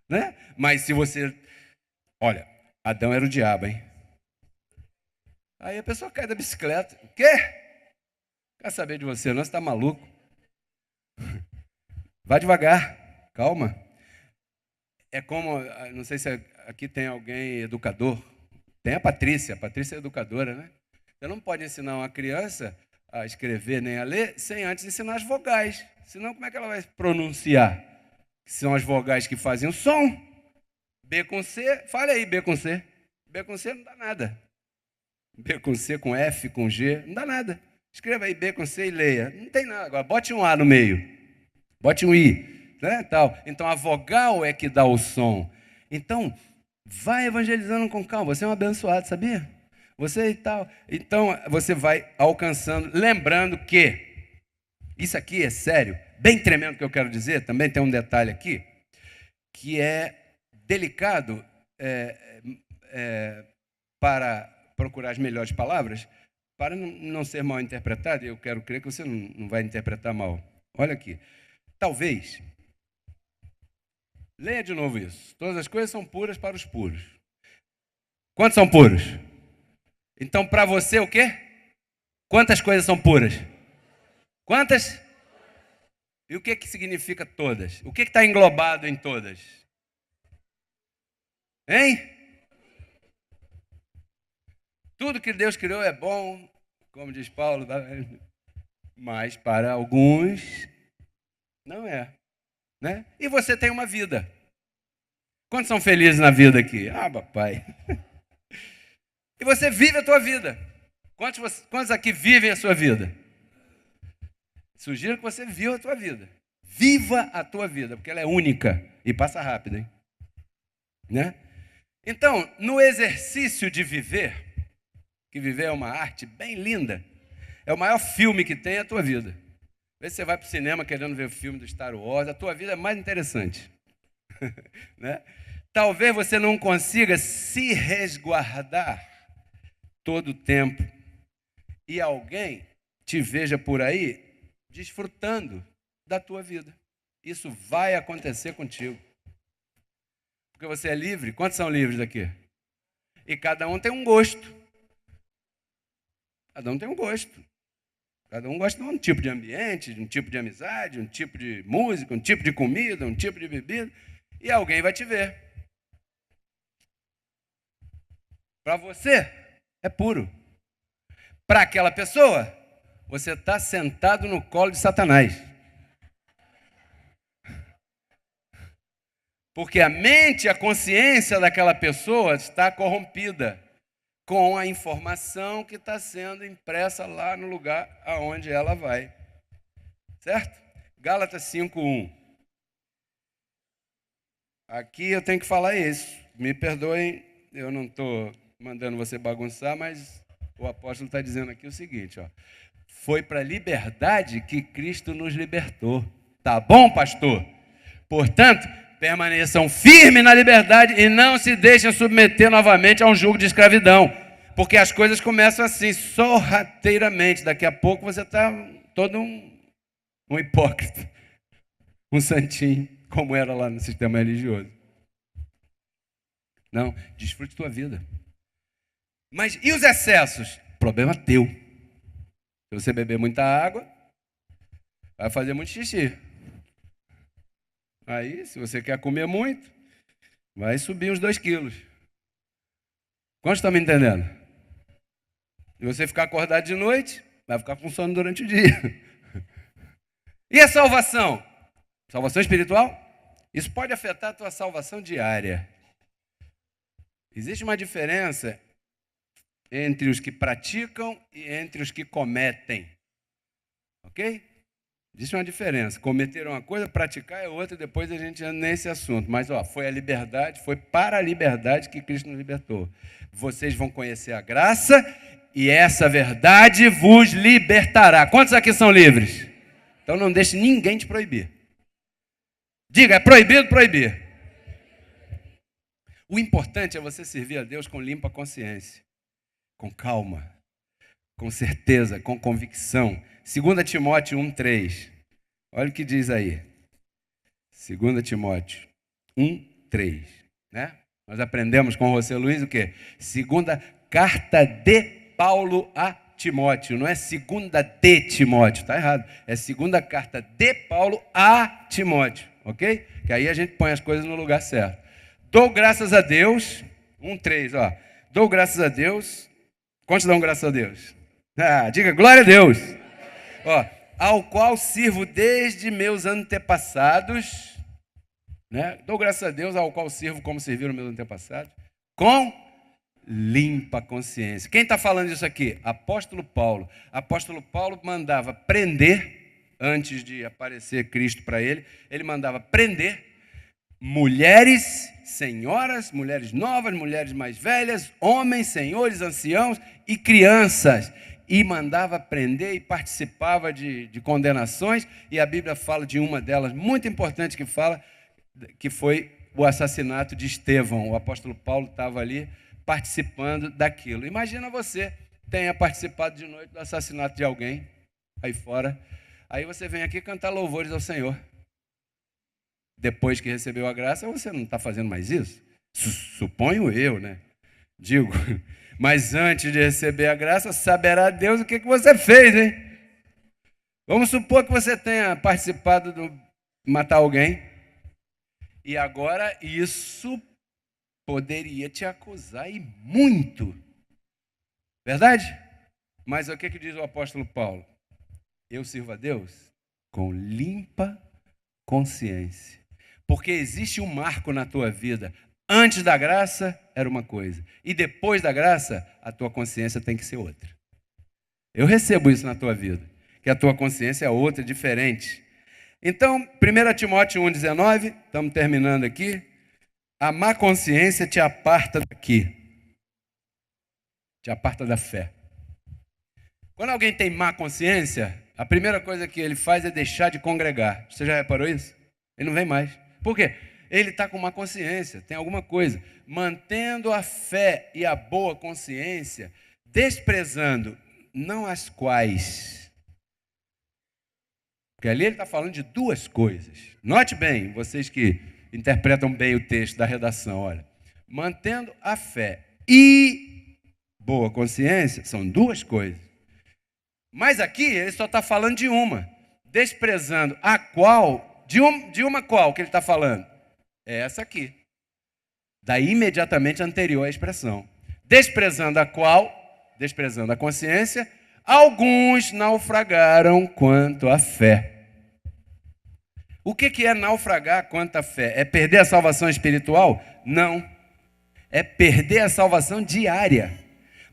Né? Mas se você... Olha, Adão era o diabo, hein? Aí a pessoa cai da bicicleta. O quê? Quer saber de você, não? Você está maluco? Vai devagar, calma. É como, não sei se aqui tem alguém educador. Tem a Patrícia é educadora, né? Você não pode ensinar uma criança a escrever nem a ler sem antes ensinar as vogais. Senão, como é que ela vai pronunciar? São as vogais que fazem o som. B com C, fale aí B com C. B com C não dá nada. B com C, com F, com G, não dá nada. Escreva aí B com C e leia. Não tem nada. Agora, bote um A no meio. Bote um I. Né, tal. Então, a vogal é que dá o som. Então, vai evangelizando com calma. Você é um abençoado, sabia? Você e tal. Então, você vai alcançando. Lembrando que, isso aqui é sério, bem tremendo que eu quero dizer, também tem um detalhe aqui, que é delicado para procurar as melhores palavras, para não ser mal interpretado, e eu quero crer que você não vai interpretar mal. Olha aqui. Talvez, leia de novo isso. Todas as coisas são puras para os puros. Quantos são puros? Então, para você, o quê? Quantas coisas são puras? Quantas? E o que significa todas? O que está englobado em todas? Hein? Tudo que Deus criou é bom, como diz Paulo, mas para alguns não é. Né? E você tem uma vida. Quantos são felizes na vida aqui? Ah, papai. E você vive a tua vida. Quantos aqui vivem a sua vida? Sugiro que você viva a tua vida. Viva a tua vida, porque ela é única e passa rápido, hein? Né? Então, no exercício de viver, que viver é uma arte bem linda, é o maior filme que tem a tua vida. Às vezes você vai para o cinema querendo ver o filme do Star Wars, a tua vida é mais interessante. Né? Talvez você não consiga se resguardar todo o tempo e alguém te veja por aí desfrutando da tua vida. Isso vai acontecer contigo. Porque você é livre. Quantos são livres aqui? E cada um tem um gosto. Cada um tem um gosto. Cada um gosta de um tipo de ambiente, de um tipo de amizade, um tipo de música, um tipo de comida, um tipo de bebida. E alguém vai te ver. Para você, é puro. Para aquela pessoa, você está sentado no colo de Satanás. Porque a mente, a consciência daquela pessoa está corrompida com a informação que está sendo impressa lá no lugar aonde ela vai. Certo? Gálatas 5:1. Aqui eu tenho que falar isso. Me perdoem, eu não estou mandando você bagunçar, mas o apóstolo está dizendo aqui o seguinte, ó. Foi para a liberdade que Cristo nos libertou. Tá bom, pastor? Portanto, permaneçam firmes na liberdade e não se deixem submeter novamente a um jugo de escravidão. Porque as coisas começam assim, sorrateiramente. Daqui a pouco você está todo um hipócrita, um santinho, como era lá no sistema religioso. Não, desfrute tua vida. Mas e os excessos? Problema teu. Se você beber muita água, vai fazer muito xixi. Aí, se você quer comer muito, vai subir uns 2 quilos. Quantos estão me entendendo? Se você ficar acordado de noite, vai ficar com sono durante o dia. E a salvação? Salvação espiritual? Isso pode afetar a tua salvação diária. Existe uma diferença entre os que praticam e entre os que cometem. Ok? Existe uma diferença. Cometer uma coisa, praticar é outra, depois a gente anda nesse assunto. Mas foi a liberdade, foi para a liberdade que Cristo nos libertou. Vocês vão conhecer a graça e essa verdade vos libertará. Quantos aqui são livres? Então não deixe ninguém te proibir. Diga, é proibido proibir. O importante é você servir a Deus com limpa consciência, com calma, com certeza, com convicção. 2 Timóteo 1:3. Olha o que diz aí. 2 Timóteo 1:3. Né? Nós aprendemos com você, Luiz, o quê? Segunda carta de Paulo a Timóteo. Não é segunda de Timóteo, está errado. É segunda carta de Paulo a Timóteo. Ok? Que aí a gente põe as coisas no lugar certo. Dou graças a Deus. 1:3, ó. Dou graças a Deus. Quantos dão graças a Deus? Diga glória a Deus. Ó, ao qual sirvo desde meus antepassados, né? Dou graças a Deus ao qual sirvo como serviram meus antepassados, com limpa consciência. Quem está falando isso aqui? Apóstolo Paulo. Apóstolo Paulo mandava prender, antes de aparecer Cristo para ele mandava prender mulheres, senhoras, mulheres novas, mulheres mais velhas, homens, senhores, anciãos e crianças. E mandava prender e participava de condenações. E a Bíblia fala de uma delas, muito importante, que foi o assassinato de Estevão. O apóstolo Paulo estava ali participando daquilo. Imagina você tenha participado de noite do assassinato de alguém aí fora. Aí você vem aqui cantar louvores ao Senhor. Depois que recebeu a graça, você não está fazendo mais isso? Suponho eu, né? Digo, mas antes de receber a graça, saberá Deus o que você fez, hein? Vamos supor que você tenha participado de matar alguém, e agora isso poderia te acusar e muito. Verdade? Mas o que diz o apóstolo Paulo? Eu sirvo a Deus com limpa consciência. Porque existe um marco na tua vida. Antes da graça era uma coisa. E depois da graça, a tua consciência tem que ser outra. Eu recebo isso na tua vida. Que a tua consciência é outra, diferente. Então, 1 Timóteo 1,19, estamos terminando aqui. A má consciência te aparta daqui. Te aparta da fé. Quando alguém tem má consciência, a primeira coisa que ele faz é deixar de congregar. Você já reparou isso? Ele não vem mais. Por quê? Ele está com má consciência, tem alguma coisa. Mantendo a fé e a boa consciência, desprezando, não as quais. Porque ali ele está falando de duas coisas. Note bem, vocês que interpretam bem o texto da redação, olha. Mantendo a fé e boa consciência, são duas coisas. Mas aqui ele só está falando de uma. Desprezando a qual, de uma qual que ele está falando? É essa aqui. Daí imediatamente anterior à expressão. Desprezando a qual, desprezando a consciência, alguns naufragaram quanto à fé. O que é naufragar quanto à fé? É perder a salvação espiritual? Não. É perder a salvação diária.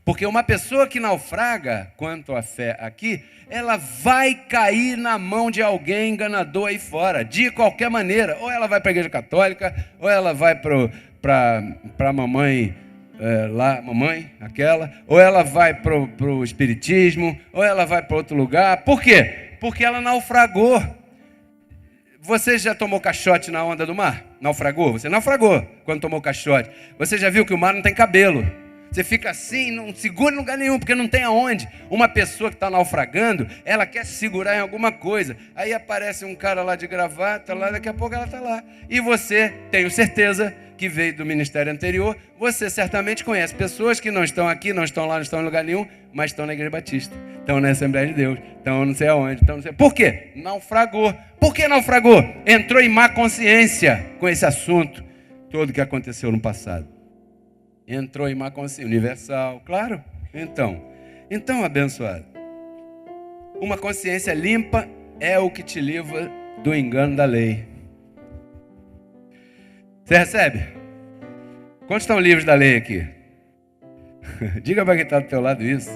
Porque uma pessoa que naufraga quanto à fé aqui, ela vai cair na mão de alguém enganador aí fora, de qualquer maneira. Ou ela vai para a igreja católica, ou ela vai para a mamãe, mamãe, aquela, ou ela vai para o espiritismo, ou ela vai para outro lugar. Por quê? Porque ela naufragou. Você já tomou caixote na onda do mar? Naufragou? Você naufragou quando tomou caixote. Você já viu que o mar não tem cabelo. Você fica assim, não segura em lugar nenhum, porque não tem aonde. Uma pessoa que está naufragando, ela quer se segurar em alguma coisa. Aí aparece um cara lá de gravata, lá, daqui a pouco ela está lá. E você, tenho certeza, que veio do ministério anterior, você certamente conhece pessoas que não estão aqui, não estão lá, não estão em lugar nenhum, mas estão na Igreja Batista, estão na Assembleia de Deus, estão não sei aonde, estão não sei... Por quê? Naufragou. Por que naufragou? Entrou em má consciência com esse assunto todo que aconteceu no passado. Entrou em má consciência universal, claro. Então, abençoado, Uma consciência limpa é o que te livra do engano da lei. Você recebe? Quantos estão livres da lei aqui? Diga para quem está do teu lado isso.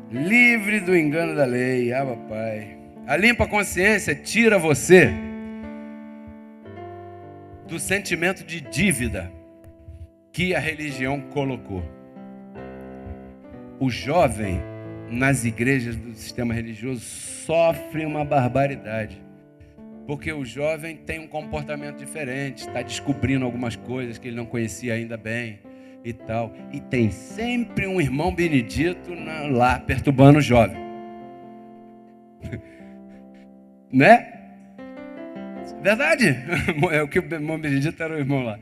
Livre do engano da lei. Ah, papai. A limpa consciência tira você do sentimento de dívida que a religião colocou. O jovem nas igrejas do sistema religioso sofre uma barbaridade, porque o jovem tem um comportamento diferente, está descobrindo algumas coisas que ele não conhecia ainda bem e tal, e tem sempre um irmão benedito lá perturbando o jovem, né? Verdade? É o que o irmão benedito era o irmão lá.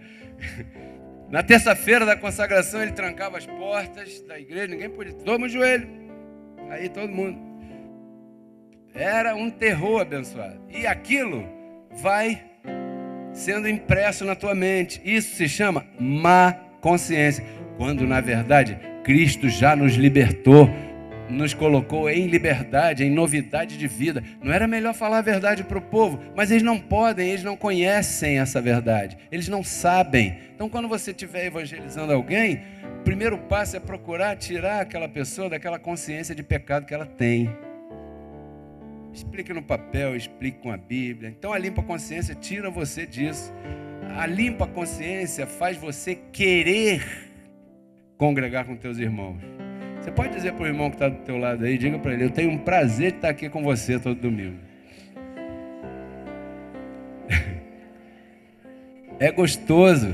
Na terça-feira da consagração ele trancava as portas da igreja, ninguém podia, todo mundo de joelho, aí todo mundo. Era um terror abençoado. E aquilo vai sendo impresso na tua mente. Isso se chama má consciência. Quando, na verdade, Cristo já nos libertou, nos colocou em liberdade, em novidade de vida. Não era melhor falar a verdade para o povo? Mas eles não podem, eles não conhecem essa verdade. Eles não sabem. Então, quando você estiver evangelizando alguém, o primeiro passo é procurar tirar aquela pessoa daquela consciência de pecado que ela tem. Explique no papel, explique com a Bíblia. Então a limpa consciência tira você disso. A limpa consciência faz você querer congregar com teus irmãos. Você pode dizer para o irmão que está do teu lado aí, diga para ele, eu tenho um prazer de estar aqui com você todo domingo. É gostoso.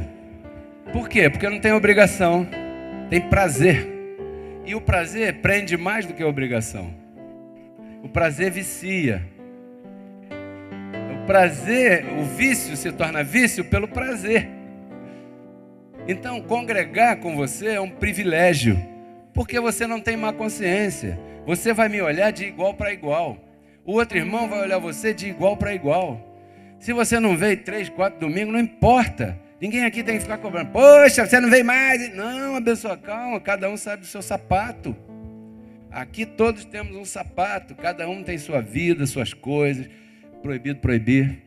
Por quê? Porque não tem obrigação, tem prazer. E o prazer prende mais do que a obrigação. O prazer vicia. O prazer, o vício se torna vício pelo prazer. Então, congregar com você é um privilégio, porque você não tem má consciência. Você vai me olhar de igual para igual. O outro irmão vai olhar você de igual para igual. Se você não veio 3, 4 domingos, não importa. Ninguém aqui tem que ficar cobrando. Poxa, você não veio mais. Não, abençoa, calma, cada um sabe do seu sapato. Aqui todos temos um sapato, cada um tem sua vida, suas coisas. Proibido proibir,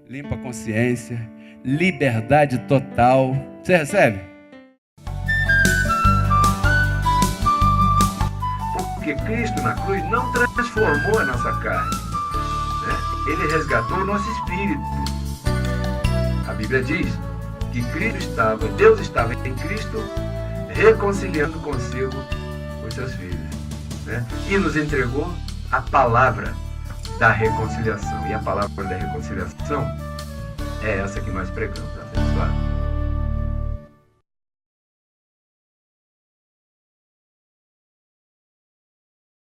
limpa a consciência, liberdade total. Você recebe? Porque Cristo na cruz não transformou a nossa carne, né? Ele resgatou o nosso espírito. A Bíblia diz que Deus estava em Cristo reconciliando consigo os seus filhos. Né? E nos entregou a palavra da reconciliação. E a palavra da reconciliação é essa que nós pregamos, abençoado.